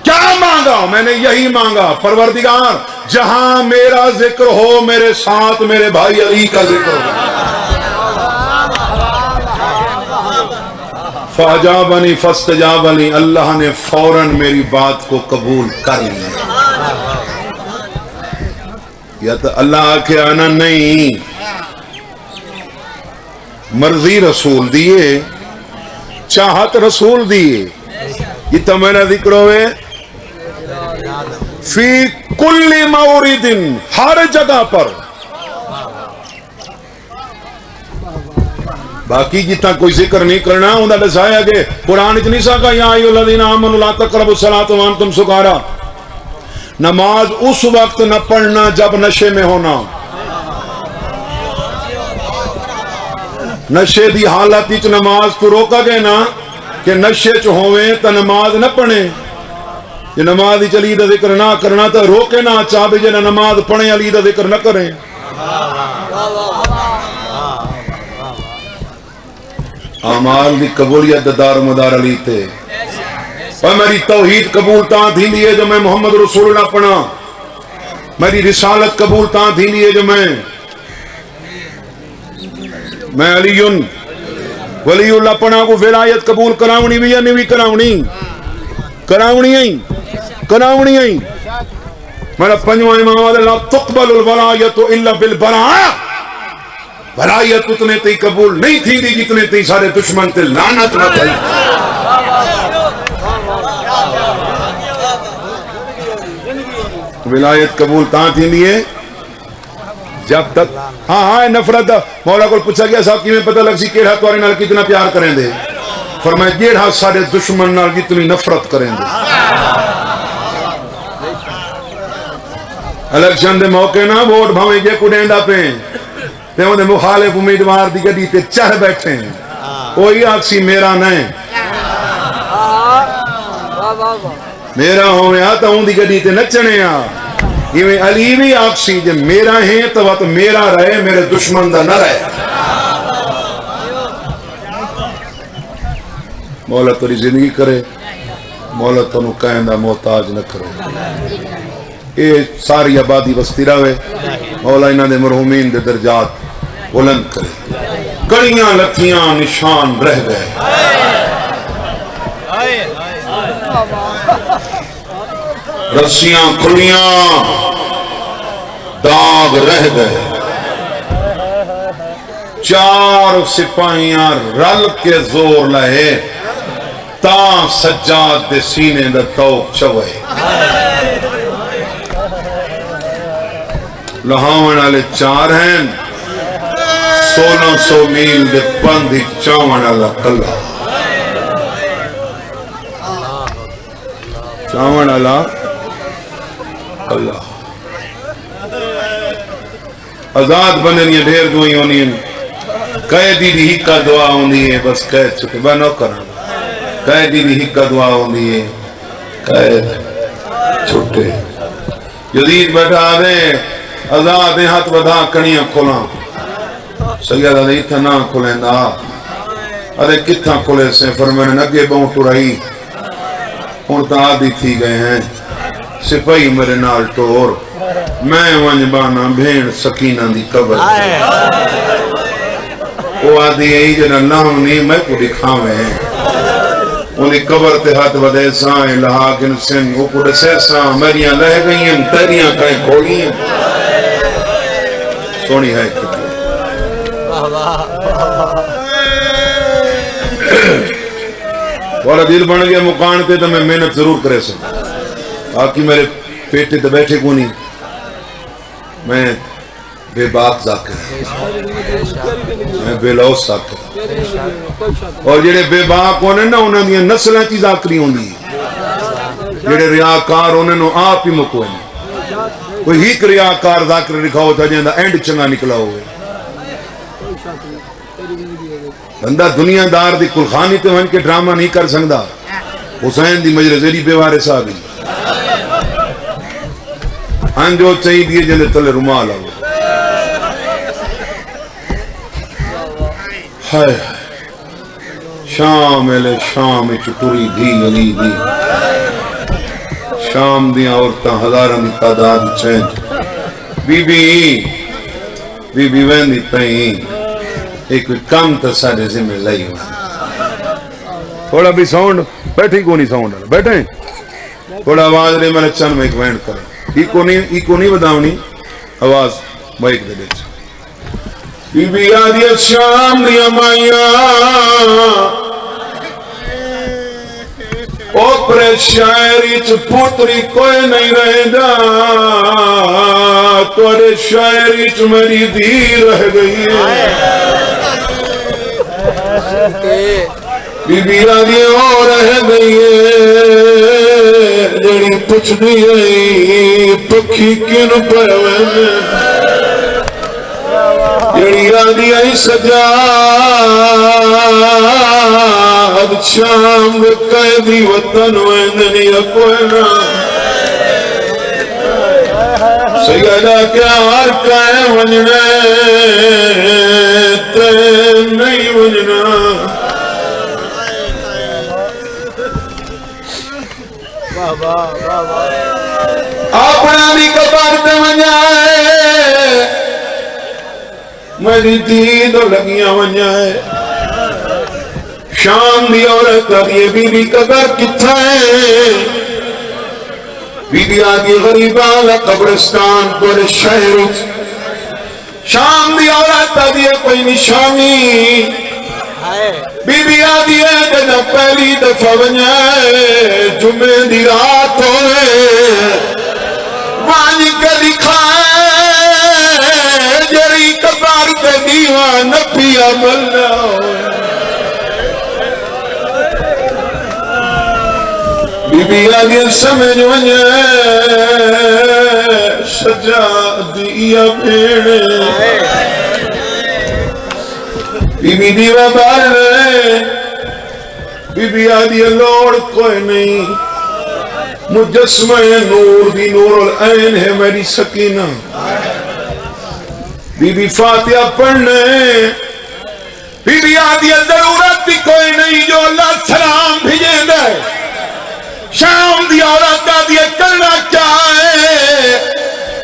کیا مانگا میں نے یہی مانگا پروردگار جہاں میرا ذکر ہو میرے ساتھ میرے بھائی علی کا ذکر ہو فاجابنی فاستجابنی اللہ نے فوراً میری بات کو قبول کر لیا یا تو اللہ کے آنا نہیں مرضی رسول دیے چاہت رسول دیے یہ تو میرا ذکر ہوئے فی کل مورد ہر جگہ پر باقی جتنا کوئی ذکر نہیں کرنا انہوں نے دسایا کہ قرآن اتنی سا کہا یا ایھا الذین آمنوا لا تقربوا الصلاۃ وانتم سکارا نماز اس وقت نہ پڑھنا جب نشے میں ہونا نشے دی حالت وچ نماز تو روکا گئے نا کہ نشے چ ہوئے تو نماز نہ پڑھیں یہ نماز ہی چلی دا ذکر نہ کرنا تو روکے نہ چاہے جے نماز پڑھیں علی دا ذکر نہ کریں اعمال دی قبولیت دار مدار علی تے اور میری توحید قبول تاں تھیندی ہے جو میں محمد رسول اللہ پڑھا میری رسالت قبول تاں تھیندی ہے جو میں علی ولی اللہ پڑھا کو ولایت قبول کراونی بھی یا نہیں بھی کراونی ہیں میرا پنجواں امام آدھے لا تقبل الولایت الا بالبراء ولایت اتنے تی قبول نہیں تھی دی جتنے تی سارے دشمن تے لعنت نہ تھی ولایت قبول تاں تھی دیئے جب تک ہاں نفرت مولا کو پوچھا گیا صاحب کی میں پتہ لگ سی کیڑا توارے نال کتنا پیار کریں دے فرمایا جیڑا سارے دشمن نال جتنی نفرت کریں دے الیکشن دے موقع نہ ووٹ بھاویں جے کو ڈیندا پے تے اون دے مخالف امیدوار دی گڈی تے چڑھ بیٹھے وہی آکسی میرا نہیں میرا ہویا تو ان دی گڈی تے نچنے آ یہ علی بھی آکسی جے میرا ہے تو وقت میرا رہے میرے دشمن دا نہ رہے مولا تری زندگی کرے مولا تنو کہندہ محتاج نہ کرے یہ ساری آبادی بستی رہے مولا انہاں دے مرحومین دے درجات بلند کرے کڑیاں لتھیاں نشان رہ گئے رسیاں کھلیاں داغ رہ گئے چار سپاہیاں رل کے زور لائے تا سجاد دے سینے دا توق چوئے لہاون والے چار ہیں 1600 میل دے پندھ چاون والا کلا چاون والا اللہ آزاد بننی ڈھیر دعائیں ہونی ہیں قیدی دی ہکا دعا ہوندی ہے بس قید چکے بنو کرنا قیدی دی ہکا دعا ہوندی ہے قید چھٹے یزید بیٹھا دیں آزاد ہیں ہاتھ بدھا کنیاں کھولاں سیدہ دے اتھا نہ کھولیں دا ارے کتھا کھولے سے فرمانے نگے بہوں ٹرائی ان تا آدھی تھی گئے ہیں سپاہی میرے نال ٹور میں ونجبانا بھین سکینہ دی قبر وہ آدھی ہے جنہ نام نہیں میں کو دکھاویں ہیں انہی قبر تے ہاتھ ودے سائیں لہا گن سن وہ کو دسے سائیں میریاں لہ گئی ہیں تیریاں کہیں کھولی ہیں سونی ہے کتنی والا دل بن گیا مکان تے تو میں محنت ضرور کرے سکتا آکی میرے پیٹے تے بیٹھے کو نہیں میں بے باک ذاکر میں بے لوس ذاکر اور جڑے بے باک ہونے نا انہوں نے نسلیں چیز آکری ہوں دی جڑے ریاکار ہونے نو آپ ہی مکوئے کوئی ہیک ریاکار ذاکر رکھاؤ تھا جہاں دا اینڈ چنگا نکلا ہوئے بندہ دنیا دار دی کلخانی تے ون کے ڈرامہ نہیں کر سکتا حسین دی مجرے زیری بے وارے صاحب ہن جو چاہی دیئے جلے تلے رمال آگے ہائے شام ایلے شام چکوری دی علی دی شام دیاں عورتاں ہزاران دی تعداد change be be when the تائیں ایک کام تا سارے ذمہ لئی ہوا تھوڑا بھی ساؤنڈ بیٹھیں کو نہیں ساؤنڈ بیٹھیں تھوڑا آواز رہے میں چند میں ایک وینڈ کریں ای کو نہیں بداونی آواز مائک دے دیچ بی بی آدیت شام دیا مائیاں اوپرے شاعری چھ پوتری کوئی نہیں رہ دا توڑے شاعری چھ میری دی رہ گئی بی بی آدھی اور رہ گئی جڑی پچھ دی گئی پکھی کن پروین جڑی آدھی آئی سجاد شام قیدی وطن ویندنی اکوینا سیدہ کیا ہر کائے ونجنے تے نہیں ونجنا اپنا بھی کبار تے ونجائے میری دید لگیاں ونجائے شام دی عورت یہ بی بی قدر کتھا ہے بی بی آگی غریبان قبرستان پر شہر شام دی عورت یہ کوئی نشانی بی بی آگی ہے جنہ پہلی دفعہ ونجائے جمعے دی رات ہوئے وانی کے دکھائے جری قبر کے دیوان پیا ملنا ہوئے بی بی آگے سمجھ ونجے سجادیا بھیڑے بی بی دیوہ بارے بی بی آدھی لوڑ کوئی نہیں مجسمہ نور دی نور العین ہے میری سکینہ بی بی فاتحہ پڑھنے بی بی آدھی ضرورت بھی کوئی نہیں جو اللہ سلام بھیجے دے شام دی عورت آدھی کرنا چاہے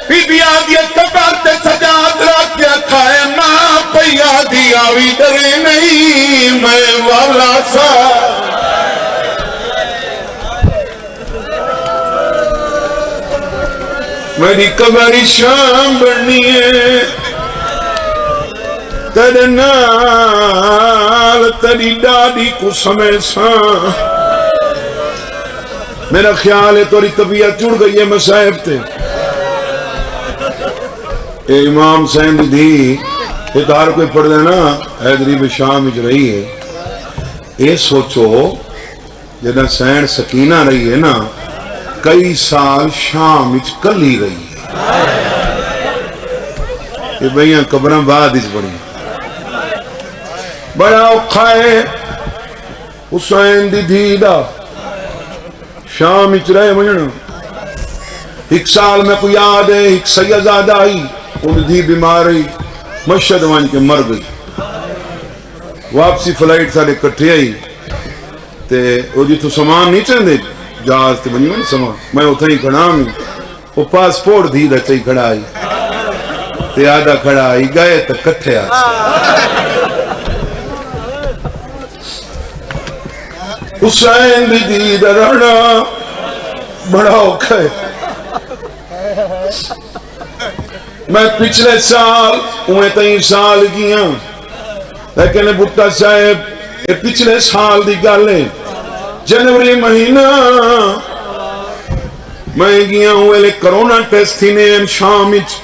بی بی آدھی کبر تے سجاد رکھ کے کھائے ماں پئی آدھی آوی ڈرے نہیں میں والا سا میری کبری شام بڑھنی ہے تیرے نال تیری ڈاڈی کو سمیساں میرا خیال ہے توری طبیعت جڑ گئی ہے مسائب تے اے امام سین دی اتار کوئی پڑھ دینا حیدری بشام اچ رہی ہے اے سوچو جنہ سین سکینہ رہی ہے نا کئی سال شام اچ کلی رہی ہے یہ بھئیاں قبریں بعد اس بڑی بڑا اوکھا ہے حسین دی دھیدہ شام اچ رہے مجھنا ایک سال میں کو یاد ہے ایک سیدزادہ آئی ان دی بیماری مشہد وان کے مر گئی واپسی فلائٹ سارے کٹھے آئی تے وہ جی تو سامان نہیں چاہتے جہاز تے بنی میں سامان میں اتھا ہی کھڑا ہوں وہ پاسپورٹ دی رچے ہی کھڑا آئی تے آدھا کھڑا آئی گئے تے کٹھے آئی حسین دی دید رہنا بڑا اوکھا ہے میں پچھلے سال انہیں تئیں سال گیا لیکن بھٹا صاحب یہ پچھلے سال دی گالے جنوری مہینہ میں گیا ہوئے لے کرونا ٹیسٹ تھی نے شام اچ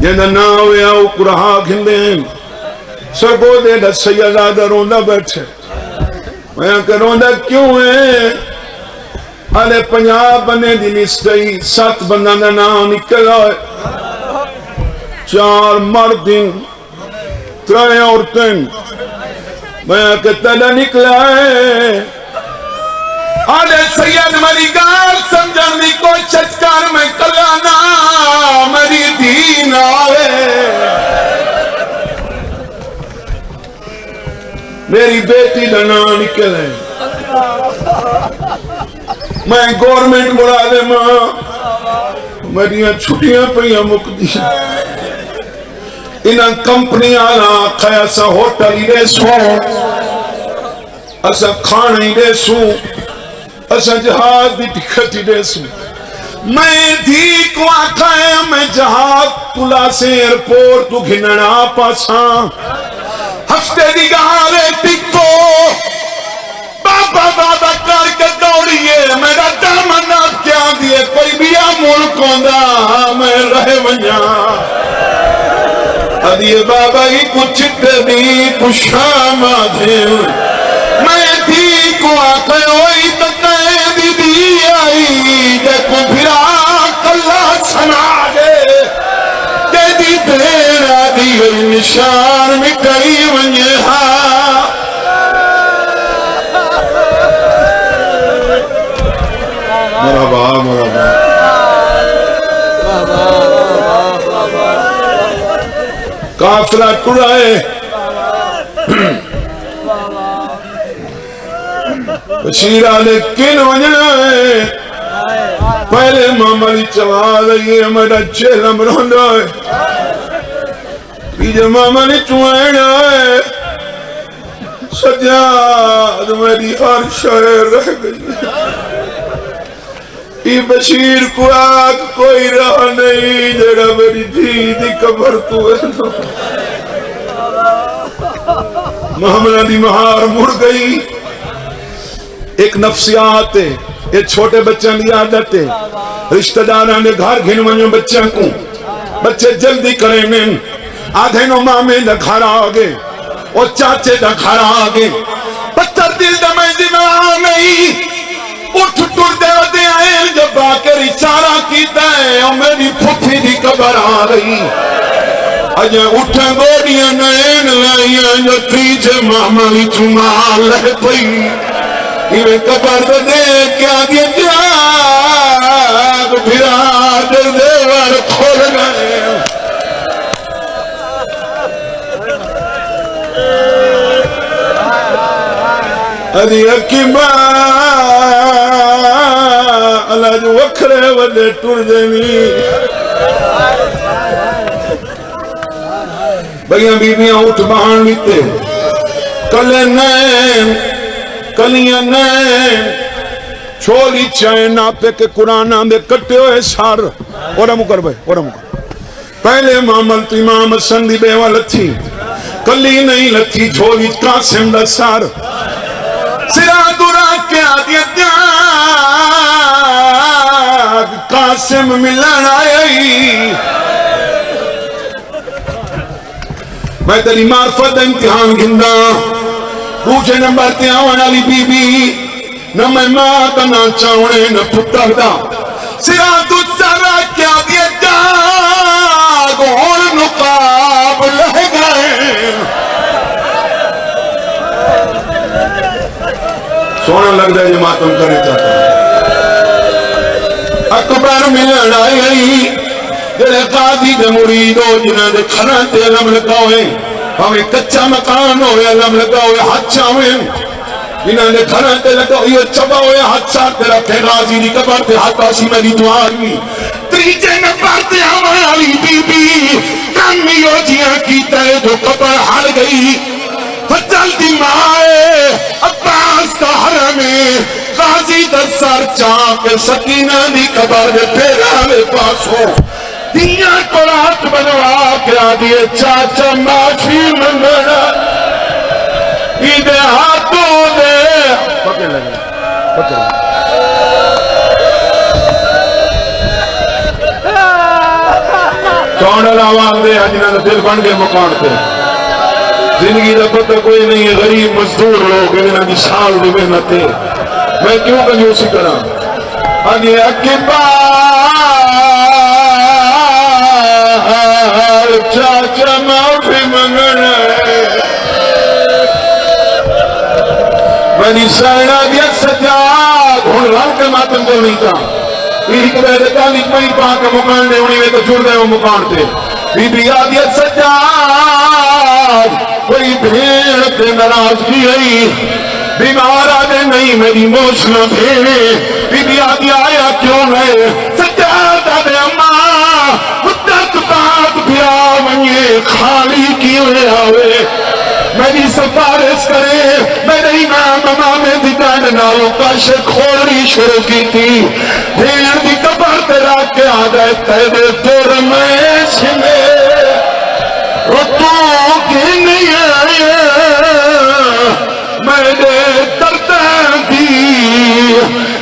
جنہ نہ ہوئے آؤ قرآہ گھندے ہیں سرگو دے دا سیدادہ روندہ بیٹھے میں کہ روندہ کیوں ہے آلے 50 بنے دی لسٹئی 7 بندہ دا نام نکل آئے 4 مردیں 3 عورتیں میں کہ تیلہ نکلا ہے آلے سید مری گار سمجھن دی کوئی چچکار میں کلانا میری دین آئے میری بیٹی لنا نکلے میں گورنمنٹ بڑھا دے ماں میری چھٹیاں پہیاں مکدی انہاں کمپنی آنا کھایا ایسا ہوٹل ہی دے سو ایسا کھانا ہی دے سو ایسا جہاز دی ٹکٹ ہی دے سو میں دھی کو آکھا ہے میں جہاز پلا سے ایرپورٹ تو گھننا پاساں ہفتے دی گہارے ٹکو بابا بابا کر کے دوڑیے میرا دامن آپ کیا دیئے کوئی بھی ملکوں دا میں رہ ونیا ادیے بابا ہی کچھ دی کشام آدھے میں تھی کو آکھے ہوئی تکے دی دی آئی دیکھو پھرا کلا سنا دے دے دی دیر آدھی ہوئی نشان مٹائی ونیا مرحبا مرحبا کافلہ ٹڑائے بشیر آلے کن ونجنا ہے پہلے مامالی چوا لئیے میرا چہلم روندہ ہے پیجے مامالی چوائنا ہے سجاد میری ہر شہر رہ گئی ای بشیر کو آگ کوئی راہ نہیں جڑا میری دھی دی قبر تو ہے محملہ دی مہار مڑ گئی ایک نفسیات ہے یہ چھوٹے بچوں دی عادت ہے رشتہ داراں دے گھر گھن ونجو بچوں کو بچے جلدی کریں میں آدھے نو مامے دا گھر آگے اور چاچے دا گھر آگے پتر دل دا میں زنا نہیں اٹھ ٹر دے دے آئے جب آکر اشارہ کیتا ہے اور میری پھوپھی دی قبر آ رہی اجھے اٹھیں گوڑیاں نین لائیاں جو تیجے مامالی چمال لہ پئی ایویں قبر دے کیا دیا ادی اکیبا اللہ جو وکھرے وڈے ٹر دینی بھئیاں بیبیاں اٹھ بہان لیتے کلے نین کلیاں نین چھولی چائے ناپے کے قرآن آندے کٹے ہوئے سار اور مکر بھائی اور مکر پہلے معامل تو امام حسن دی بیوہ لتھی کلی نہیں لتھی چھولی قاسم دا سار سرا درا کے آدیت قاسم ملن آئی میں تلی معرفت امتحان گھندہ پوچھے نمبر تے آوان علی بی بی نہ میں ماں کا نہ چاونے نہ پھٹا دا سرا درا کے آدیت گون نقاب لہ گئے سونا لگ جائے جو ماتم کرے چاہتا اکبر ملن آئی جلے قاضی دے مرید ہو جنہ دے کھران تے علم لگاوے ہمیں کچا مکان ہوئے علم لگاوے ہاتھ چاوے جنہ دے کھران تے لگاوے یہ چبا ہوئے ہاتھ چاہت تے رکھے غازی دی کبر تے ہاتھ آسی میں دی دعائی تریجے نمبر تے ہمیں علی بی بی کامیو جیاں کی تے جو کبر ہر گئی فجل دی مائے عباس کا حرمِ غازی در سر چاک سکینہ دی کبر دے پھیرا میں پاسو دیاں کو رات بنوا کے آدھیے چاچا معافی منگنا ایدے ہاتھوں دے پکڑ لگے پکڑ چونڈل آواز دے جنہاں نے دل بن گئے مکان پہ زندگی دا پتہ کوئی نہیں ہے غریب مزدور لوگ انہاں کی سال دی محنت ہے میں کیوں کنجوسی کرا آدھی اکبر چاچا معافی منگنا میں سائنہ دیا سجاد ہون رہا کے ماتم کر نہیں تھا ایک بیدے کالیج میں پاک مکان دے انہی میں تو جڑ گئے وہ مکان تھے بی بی آدیا سجاد کوئی بھیڑ کے نراز کی ہے بیمار آدھے نہیں میری موسم بھیڑے بی بی آدیا آیا کیوں ہے سجاد آدھے اماں مدت بات بھیا منیہ خالی کیوں ہے آوے میری سفارش کرے میرے امام امام دیدان نالوں کا شک کھوڑی شروع کی تھی بھیڑ دی کبر تیرا کے آدھے تیرے دور میں سنے رتوں کی نہیں آئے میرے دردیں دی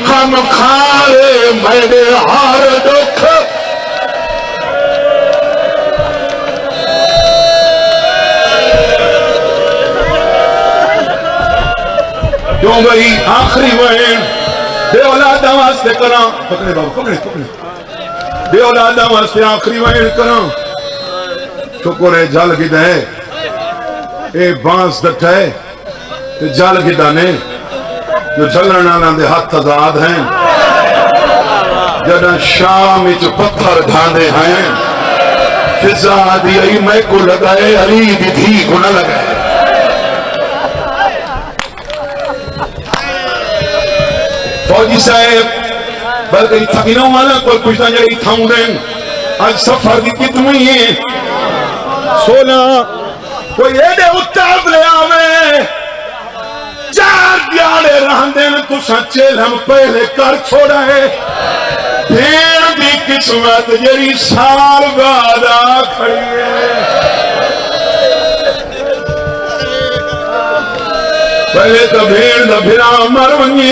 ہم کھارے میرے ہار دکھ کیوں گئی آخری وین بے اولادہ واسطے کراں پکڑے بابا پکڑے بے اولادہ واسطے آخری وین کراں شکر ہے جل کی دے اے بانس ڈٹھ ہے جل کی دانے جو جلن آناں دے ہاتھ آزاد ہیں جدہ شام اچ پتھر ڈھاندے ہیں فضا دی ای میں کو لگائے علی دی دھی کو نہ لگائے فوجی صاحب بلکہ تھکینوں والا کوئی پوچھنا جائے تھاؤں دیں آج سفر دی کتنی ہے سونا کوئی ایڈے اتاب لے آوے چار دیارے رہندے نے تو سچیل ہم پہلے کر چھوڑا ہے بھیڑ دی قسمت جری سال بعد آ کھڑی ہے پہلے تو بھیڑ دا بھیڑا مر ونی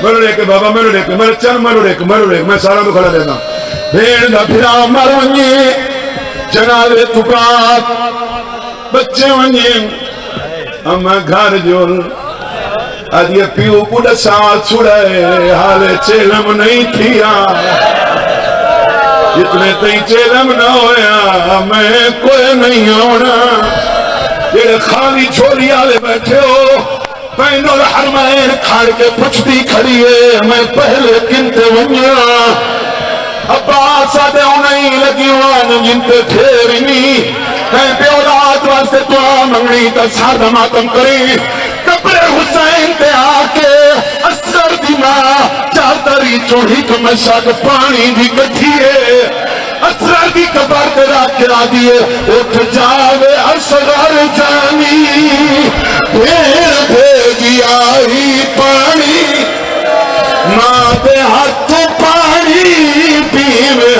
مرنے کے بابا مرنے کے مر چل مرنے کے میں سارا تو کھڑا دینا بھیڑ دا بھیڑا مر ونی جنالے تکات بچے ونی اما گھر جول آدھی پیو بڑا ساتھ چھڑائے حالے چیلم نہیں تھیا جتنے تئی چیلم نہ ہویا میں کوئی نہیں ہونا یہ خالی چھوڑی آلے بیٹھے ہو پہنو الحرمین کھاڑ کے پچھتی کھڑی ہے میں پہلے کنتے ونیا عباس آدھے انہیں لگی وان جنتے پھیرنی ہے بے اولاد واسطے دعا منگنی تا سادہ ماتم کریں کبر حسین چوڑی کو مشاک پانی دی کٹھیے اسرار دی کبار دے راکرا دیے اٹھ جاوے اصغر جانی پھر بھیجی آئی پانی ماں دے ہاتھ پانی پیوے